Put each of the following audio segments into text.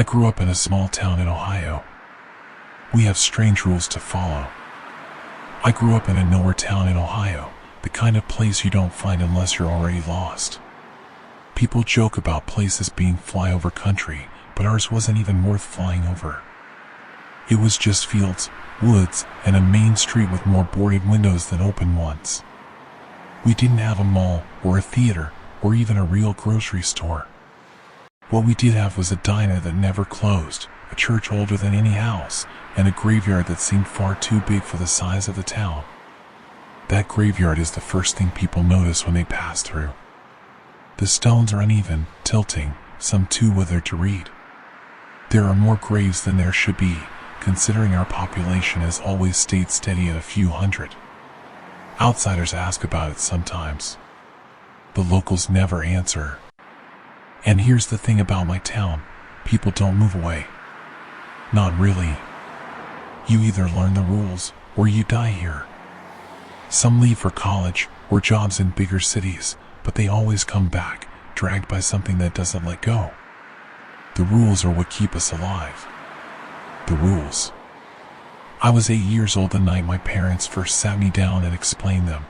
I grew up in a small town in Ohio. We have strange rules to follow. I grew up in a nowhere town in Ohio, the kind of place you don't find unless you're already lost. People joke about places being flyover country, but ours wasn't even worth flying over. It was just fields, woods, and a main street with more boarded windows than open ones. We didn't have a mall, or a theater, or even a real grocery store. What we did have was a diner that never closed, a church older than any house, and a graveyard that seemed far too big for the size of the town. That graveyard is the first thing people notice when they pass through. The stones are uneven, tilting, some too withered to read. There are more graves than there should be, considering our population has always stayed steady at a few hundred. Outsiders ask about it sometimes. The locals never answer. And here's the thing about my town, people don't move away. Not really. You either learn the rules, or you die here. Some leave for college, or jobs in bigger cities, but they always come back, dragged by something that doesn't let go. The rules are what keep us alive. The rules. I was 8 years old the night my parents first sat me down and explained them.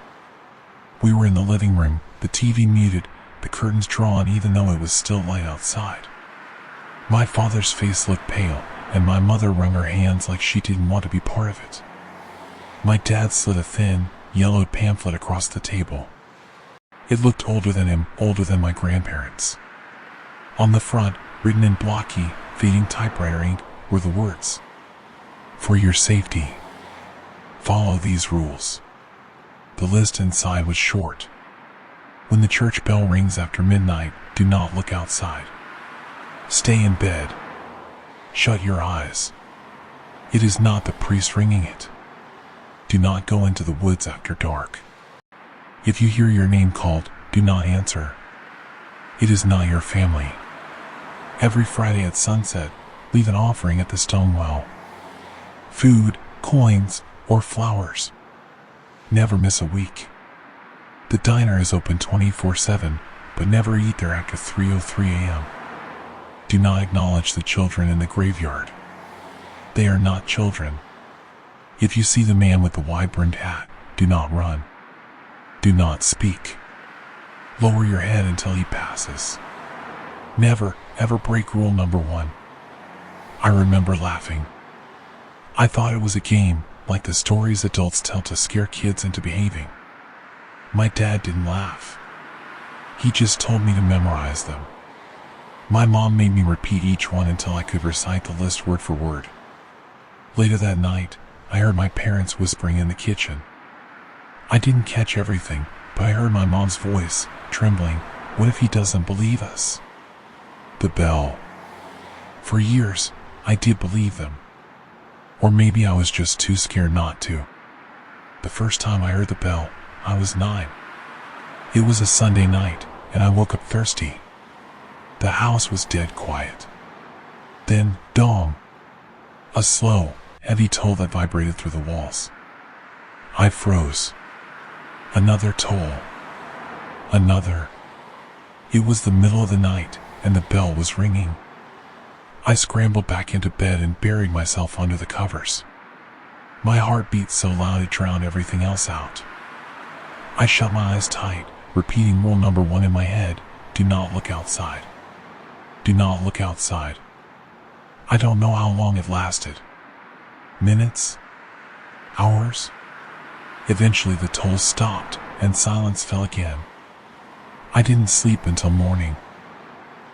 We were in the living room, the TV muted, the curtains drawn even though it was still light outside. My father's face looked pale, and my mother wrung her hands like she didn't want to be part of it. My dad slid a thin, yellowed pamphlet across the table. It looked older than him, older than my grandparents. On the front, written in blocky, fading typewriter ink, were the words, "For your safety, follow these rules." The list inside was short. When the church bell rings after midnight, do not look outside. Stay in bed. Shut your eyes. It is not the priest ringing it. Do not go into the woods after dark. If you hear your name called, do not answer. It is not your family. Every Friday at sunset, leave an offering at the stone well. Food, coins, or flowers. Never miss a week. The diner is open 24/7, but never eat there after 3:03 a.m. Do not acknowledge the children in the graveyard. They are not children. If you see the man with the wide-brimmed hat, do not run. Do not speak. Lower your head until he passes. Never, ever break rule number 1. I remember laughing. I thought it was a game, like the stories adults tell to scare kids into behaving. My dad didn't laugh. He just told me to memorize them. My mom made me repeat each one until I could recite the list word for word. Later that night, I heard my parents whispering in the kitchen. I didn't catch everything, but I heard my mom's voice, trembling. What if he doesn't believe us? The bell. For years, I did believe them. Or maybe I was just too scared not to. The first time I heard the bell, I was 9. It was a Sunday night, and I woke up thirsty. The house was dead quiet. Then, dong. A slow, heavy toll that vibrated through the walls. I froze. Another toll. Another. It was the middle of the night, and the bell was ringing. I scrambled back into bed and buried myself under the covers. My heart beat so loud it drowned everything else out. I shut my eyes tight, repeating rule number 1 in my head, do not look outside. Do not look outside. I don't know how long it lasted. Minutes? Hours? Eventually the toll stopped, and silence fell again. I didn't sleep until morning.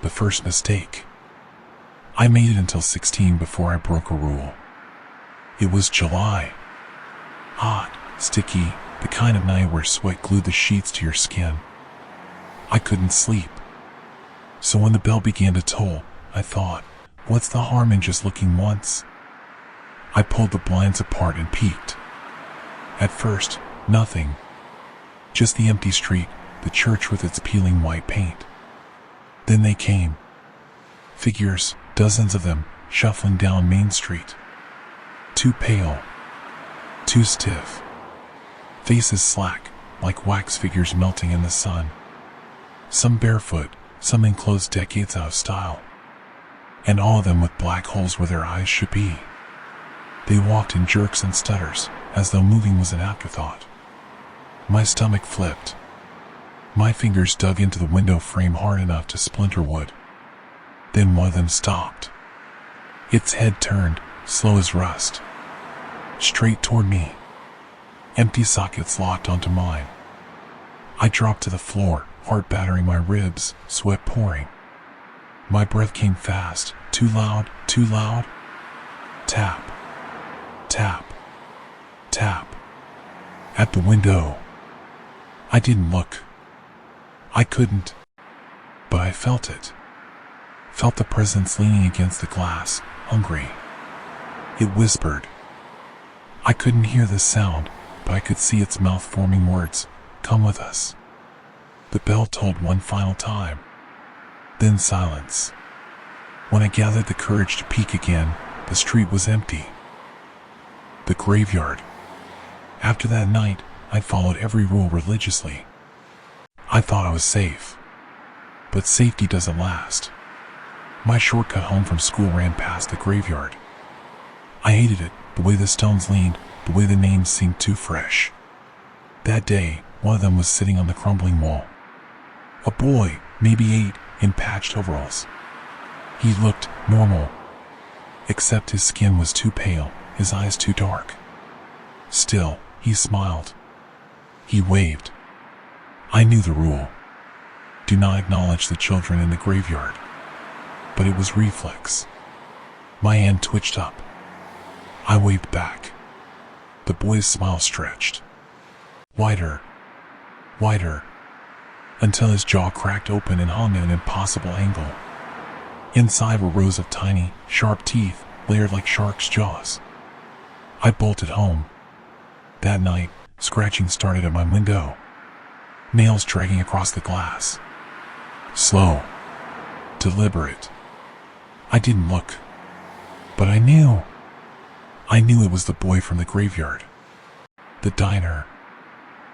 The first mistake. I made it until 16 before I broke a rule. It was July. Hot, sticky, the kind of night where sweat glued the sheets to your skin. I couldn't sleep. So when the bell began to toll, I thought, what's the harm in just looking once? I pulled the blinds apart and peeked. At first, nothing. Just the empty street, the church with its peeling white paint. Then they came. Figures, dozens of them, shuffling down Main Street. Too pale. Too stiff. Faces slack, like wax figures melting in the sun. Some barefoot, some in clothes decades out of style. and all of them with black holes where their eyes should be. They walked in jerks and stutters, as though moving was an afterthought. My stomach flipped. My fingers dug into the window frame hard enough to splinter wood. Then one of them stopped. Its head turned, slow as rust, straight toward me. Empty sockets locked onto mine. I dropped to the floor, heart battering my ribs, sweat pouring. My breath came fast, too loud, too loud. Tap, tap, tap. At the window. I didn't look. I couldn't. But I felt it. Felt the presence leaning against the glass, hungry. It whispered. I couldn't hear the sound, but I could see its mouth forming words. Come with us. The bell tolled one final time. Then silence. When I gathered the courage to peek again, the street was empty. The graveyard. After that night, I followed every rule religiously. I thought I was safe. But safety doesn't last. My shortcut home from school ran past the graveyard. I hated it, the way the stones leaned, the way the names seemed too fresh. That day, one of them was sitting on the crumbling wall. A boy, maybe 8, in patched overalls. He looked normal. Except his skin was too pale, his eyes too dark. Still, he smiled. He waved. I knew the rule. Do not acknowledge the children in the graveyard. But it was reflex. My hand twitched up. I waved back. The boy's smile stretched. Wider. Wider. Until his jaw cracked open and hung at an impossible angle. Inside were rows of tiny, sharp teeth, layered like sharks' jaws. I bolted home. That night, scratching started at my window. Nails dragging across the glass. Slow. Deliberate. I didn't look. But I knew. I knew it was the boy from the graveyard. The diner.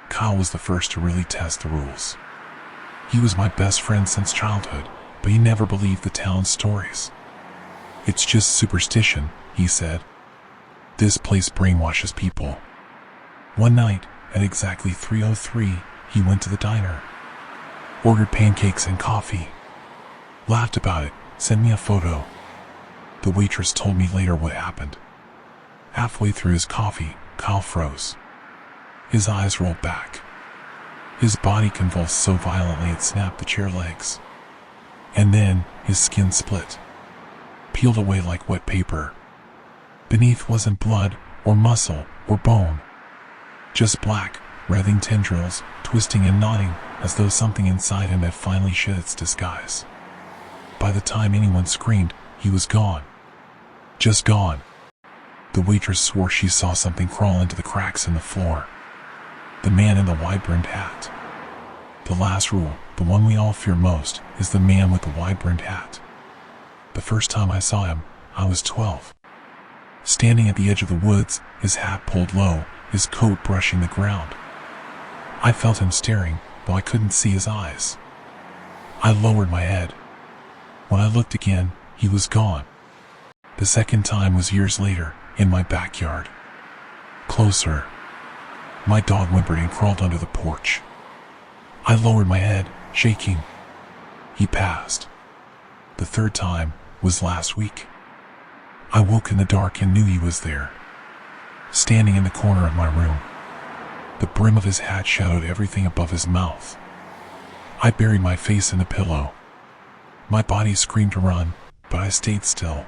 Kyle was the first to really test the rules. He was my best friend since childhood, but he never believed the town's stories. It's just superstition, he said. This place brainwashes people. One night, at exactly 3:03, he went to the diner. Ordered pancakes and coffee. Laughed about it, sent me a photo. The waitress told me later what happened. Halfway through his coffee, Kyle froze. His eyes rolled back. His body convulsed so violently it snapped the chair legs. And then, his skin split. Peeled away like wet paper. Beneath wasn't blood, or muscle, or bone. Just black, writhing tendrils, twisting and knotting, as though something inside him had finally shed its disguise. By the time anyone screamed, he was gone. Just gone. The waitress swore she saw something crawl into the cracks in the floor. The man in the wide-brimmed hat. The last rule, the one we all fear most, is the man with the wide-brimmed hat. The first time I saw him, I was 12. Standing at the edge of the woods, his hat pulled low, his coat brushing the ground. I felt him staring, though I couldn't see his eyes. I lowered my head. When I looked again, he was gone. The second time was years later, in my backyard. Closer. My dog whimpered and crawled under the porch. I lowered my head, shaking. He passed. The third time was last week. I woke in the dark and knew he was there. Standing in the corner of my room. The brim of his hat shadowed everything above his mouth. I buried my face in the pillow. My body screamed to run, but I stayed still.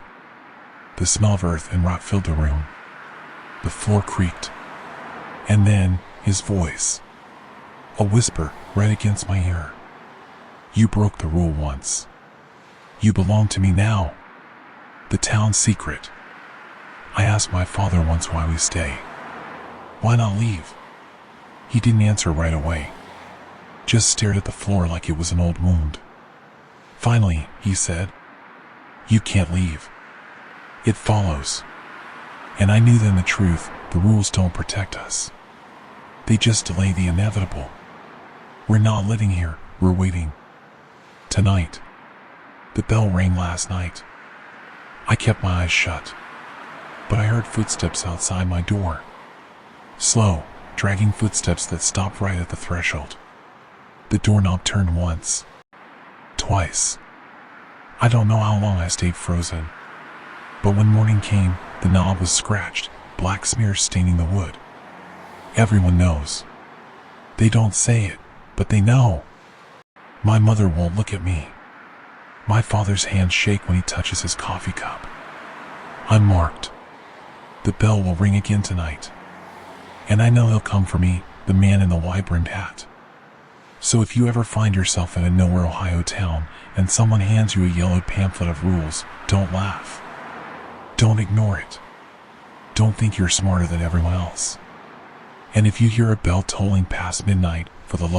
The smell of earth and rot filled the room. The floor creaked. And then, his voice. A whisper right against my ear. You broke the rule once. You belong to me now. The town's secret. I asked my father once why we stay. Why not leave? He didn't answer right away. Just stared at the floor like it was an old wound. Finally, he said, You can't leave. It follows. And I knew then the truth, the rules don't protect us. They just delay the inevitable. We're not living here, we're waiting. Tonight. The bell rang last night. I kept my eyes shut, but I heard footsteps outside my door. Slow, dragging footsteps that stopped right at the threshold. The doorknob turned once, twice. I don't know how long I stayed frozen, but when morning came, the knob was scratched, black smears staining the wood. Everyone knows. They don't say it, but they know. My mother won't look at me. My father's hands shake when he touches his coffee cup. I'm marked. The bell will ring again tonight. And I know he'll come for me, the man in the wide-brimmed hat. So if you ever find yourself in a nowhere Ohio town and someone hands you a yellowed pamphlet of rules, don't laugh. Don't ignore it. Don't think you're smarter than everyone else. And if you hear a bell tolling past midnight, for the love